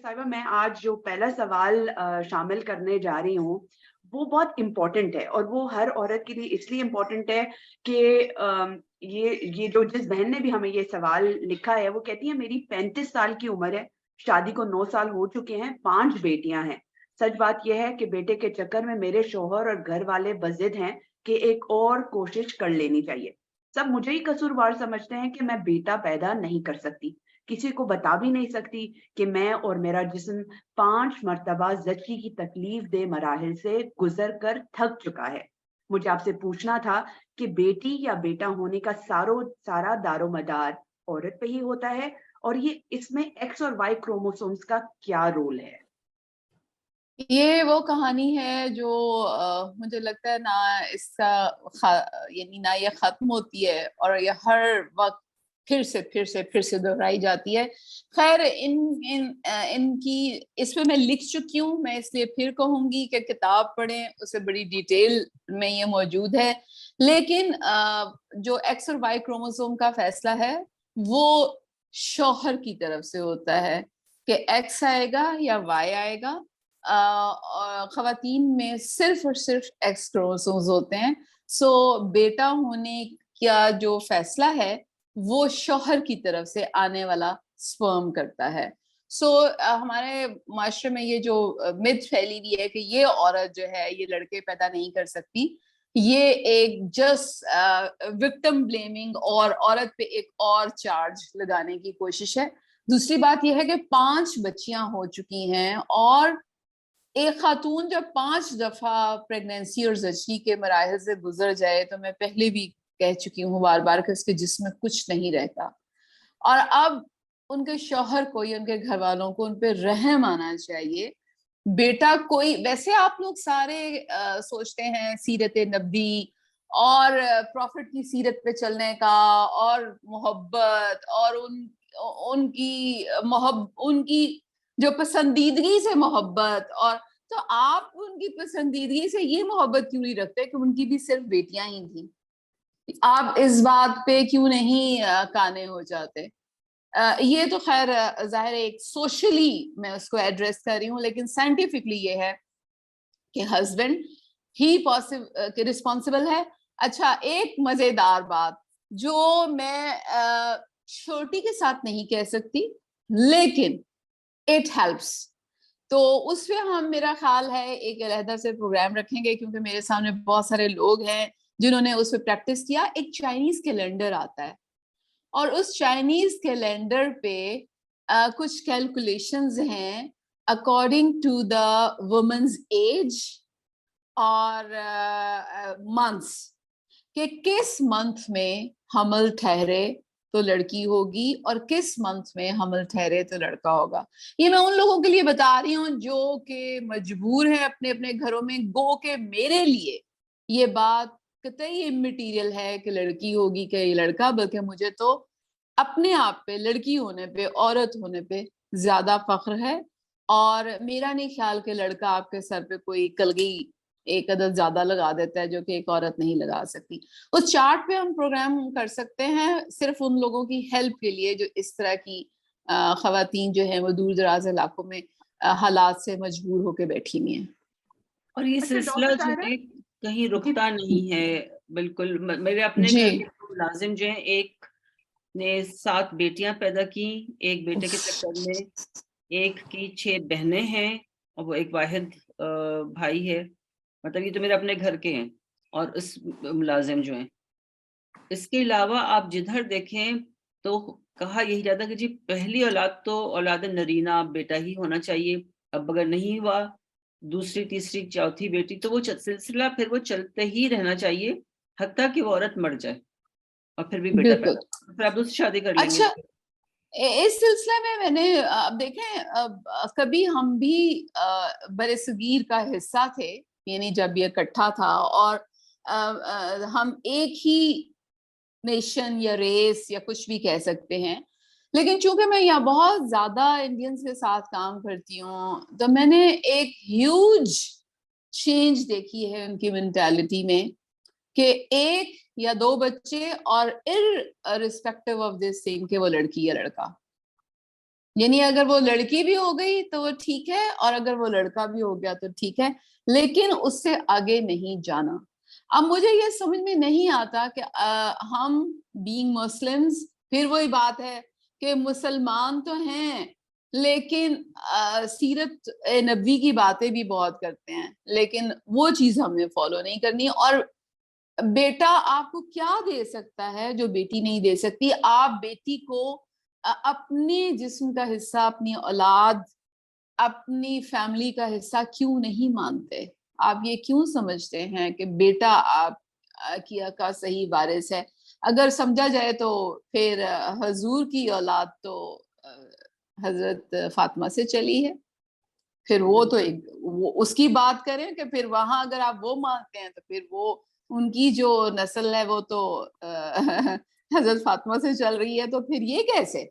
साहिबा, मैं आज जो पहला सवाल शामिल करने जा रही हूँ, वो बहुत इम्पोर्टेंट है और वो हर औरत के लिए इसलिए इम्पोर्टेंट है कि ये जो जिस बहन ने भी हमें ये सवाल लिखा है, वो कहती है मेरी 35 साल की उम्र है, शादी को 9 साल हो चुके हैं, 5 बेटियां हैं। सच बात ये है कि बेटे के चक्कर में मेरे शौहर और घर वाले बज़िद हैं कि एक और कोशिश कर लेनी चाहिए। सब मुझे ही कसूरवार समझते हैं कि मैं बेटा पैदा नहीं कर सकती। किसी को बता भी नहीं सकती कि मैं और मेरा जिस्म 5 मर्तबा ज़च्ची की तकलीफ दे मराहिल से गुज़र कर थक चुका है। मुझे आपसे पूछना था कि बेटी या बेटा होने का सारा दारोमदार औरत पे ही होता है और ये इसमें एक्स और वाई क्रोमोसोम्स का क्या रोल है? ये वो कहानी है जो मुझे लगता है ना इसका यानी ना ये खत्म होती है और ये हर वक्त फिर से दोहराई जाती है। खैर इनकी इसमें मैं लिख चुकी हूँ, मैं इसलिए फिर कहूंगी कि किताब पढ़ें, उसे बड़ी डिटेल में ये मौजूद है। लेकिन जो एक्स और वाई क्रोमोसोम का फैसला है वो शौहर की तरफ से होता है कि एक्स आएगा या वाई आएगा। खवातीन में सिर्फ और सिर्फ एक्स क्रोमोसोम्स होते हैं। सो बेटा होने का जो फैसला है वो शौहर की तरफ से आने वाला स्पर्म करता है। हमारे माशरे में ये जो मिथ फैली हुई है कि ये औरत जो है ये लड़के पैदा नहीं कर सकती, ये एक जस्ट विक्टिम ब्लेमिंग और औरत पे एक और चार्ज लगाने की कोशिश है। दूसरी बात यह है कि 5 बच्चियां हो चुकी हैं और एक खातून जब 5 दफा प्रेगनेंसी और जच्ची के मराहल से गुजर जाए, तो मैं पहले भी कह चुकी हूँ बार बार कि उसके जिस्म में कुछ नहीं रहता। और अब उनके शौहर को या उनके घर वालों को उन पे रहम आना चाहिए। बेटा कोई, वैसे आप लोग सारे सोचते हैं सीरत नबी और प्रॉफिट की सीरत पे चलने का और मोहब्बत और उनकी जो पसंदीदगी से मोहब्बत, और तो आप उनकी पसंदीदगी से ये मोहब्बत क्यों नहीं रखते कि उनकी भी सिर्फ बेटियां ही थी? आप इस बात पे क्यों नहीं काने हो जाते? ये तो खैर जाहिर है एक सोशली मैं उसको एड्रेस कर रही हूँ, लेकिन साइंटिफिकली ये है कि हस्बैंड ही रिस्पॉन्सिबल है। अच्छा, एक मजेदार बात जो मैं छोटी के साथ नहीं कह सकती, लेकिन इट हेल्प्स, तो उस पे हम, मेरा ख्याल है, एक अलहदा से प्रोग्राम रखेंगे, क्योंकि मेरे सामने बहुत सारे लोग हैं जिन्होंने उस पर प्रैक्टिस किया। एक चाइनीज कैलेंडर आता है और उस चाइनीज कैलेंडर पे कुछ कैलकुलेशंस हैं according to the women's age और मंथ्स, कि किस मंथ में हमल ठहरे तो लड़की होगी और किस मंथ में हमल ठहरे तो लड़का होगा। ये मैं उन लोगों के लिए बता रही हूँ जो कि मजबूर हैं अपने अपने घरों में। गो के मेरे लिए ये बात कतई इमटेरियल है कि लड़की होगी कि लड़का, बल्कि मुझे तो अपने आप पे, लड़की होने पे, औरत होने पे ज्यादा फख्र है। और मेरा नहीं ख्याल कि लड़का आपके सर पे कोई कलगी एक अदद ज्यादा लगा देता है जो कि एक औरत नहीं लगा सकती। उस चार्ट पे हम प्रोग्राम कर सकते हैं सिर्फ उन लोगों की हेल्प के लिए जो इस तरह की खवातीन जो है वो दूर दराज इलाकों में हालात से मजबूर होकर बैठी हुई हैं। और ये अच्छा सिलसिला डॉक्टर जो साहब। है कहीं जी। रुकता नहीं है। बिल्कुल मेरे अपने जी। घर के मुलाजिम जो हैं, एक ने 7 बेटियां पैदा की एक बेटे के चक्कर में, एक की 6 बहनें हैं और वो एक वाहिद भाई है। मतलब ये तो मेरे अपने घर के हैं और उस मुलाजिम जो हैं। इसके अलावा आप जिधर देखें तो कहा यही जाता कि जी पहली औलाद तो औलाद नरीना बेटा ही होना चाहिए। अब अगर नहीं हुआ दूसरी तीसरी चौथी बेटी तो वो सिलसिला फिर वो चलते ही रहना चाहिए हत्ता कि वो औरत मर जाए और फिर भी बेटा बिल्कुल। पैदा, फिर आप दूसरी शादी कर लेंगे। अच्छा, इस सिलसिले में मैंने अब देखें, कभी हम भी बरसगीर का हिस्सा थे, यानी जब ये इकट्ठा था और हम एक ही नेशन या रेस या कुछ भी कह सकते हैं, लेकिन चूंकि मैं यहाँ बहुत ज्यादा इंडियंस के साथ काम करती हूँ तो मैंने एक ह्यूज चेंज देखी है उनकी मेंटालिटी में कि एक या 2 बच्चे और इररिस्पेक्टिव ऑफ दिस थिंग कि वो लड़की या लड़का, यानी अगर वो लड़की भी हो गई तो वो ठीक है, और अगर वो लड़का भी हो गया तो ठीक है, लेकिन उससे आगे नहीं जाना। अब मुझे ये समझ में नहीं आता कि हम बीइंग मुस्लिम्स, फिर वही बात है कि मुसलमान तो हैं लेकिन सीरत नबी की बातें भी बहुत करते हैं, लेकिन वो चीज हमें फॉलो नहीं करनी। और बेटा आपको क्या दे सकता है जो बेटी नहीं दे सकती? आप बेटी को अपने जिस्म का हिस्सा, अपनी औलाद, अपनी फैमिली का हिस्सा क्यों नहीं मानते? आप ये क्यों समझते हैं कि बेटा आप की का सही वारिस है? अगर समझा जाए तो फिर हजूर की औलाद तो हजरत फातिमा से चली है, फिर वो तो एक वो उसकी बात करें कि फिर वहां अगर आप वो मानते हैं तो फिर वो उनकी जो नस्ल है वो तो हजरत फातिमा से चल रही है, तो फिर ये कैसे?